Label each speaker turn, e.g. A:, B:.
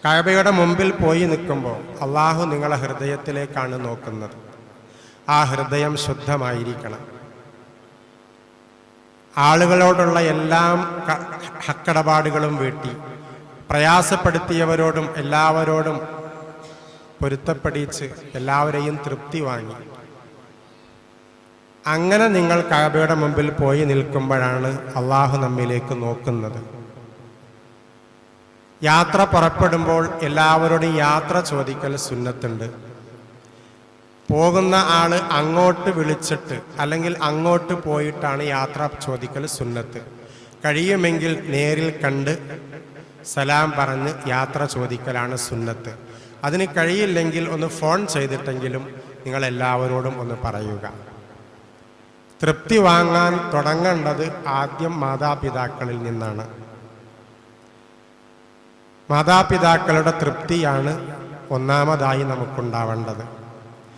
A: കഅബയുടെ മുമ്പിൽ പോയി നിൽക്കുമ്പോൾ അള്ളാഹു നിങ്ങളെ ഹൃദയത്തിലേക്കാണ് നോക്കുന്നത്. ആ ഹൃദയം ശുദ്ധമായിരിക്കണം. ആളുകളോടുള്ള എല്ലാം ഹക്കടപാടുകളും വീട്ടി പ്രയാസപ്പെടുത്തിയവരോടും എല്ലാവരോടും പൊരുത്തപ്പെടിച്ച് എല്ലാവരെയും തൃപ്തി വാങ്ങി. അങ്ങനെ നിങ്ങൾ കഅബയുടെ മുമ്പിൽ പോയി നിൽക്കുമ്പോഴാണ് അള്ളാഹു നമ്മിലേക്ക് നോക്കുന്നത്. യാത്ര പുറപ്പെടുമ്പോൾ എല്ലാവരോടും യാത്ര ചോദിക്കൽ സുന്നത്തുണ്ട്. പോകുന്ന ആള് അങ്ങോട്ട് വിളിച്ചിട്ട് അല്ലെങ്കിൽ അങ്ങോട്ട് പോയിട്ടാണ് യാത്ര ചോദിക്കൽ സുന്നത്ത്. കഴിയുമെങ്കിൽ നേരിൽ കണ്ട് സലാം പറഞ്ഞ് യാത്ര ചോദിക്കലാണ് സുന്നത്ത്. അതിന് കഴിയില്ലെങ്കിൽ ഒന്ന് ഫോൺ ചെയ്തിട്ടെങ്കിലും നിങ്ങൾ എല്ലാവരോടും ഒന്ന് പറയുക. തൃപ്തി വാങ്ങാൻ തുടങ്ങേണ്ടത് ആദ്യം മാതാപിതാക്കളിൽ നിന്നാണ്. മാതാപിതാക്കളുടെ തൃപ്തിയാണ് ഒന്നാമതായി നമുക്കുണ്ടാവേണ്ടത്.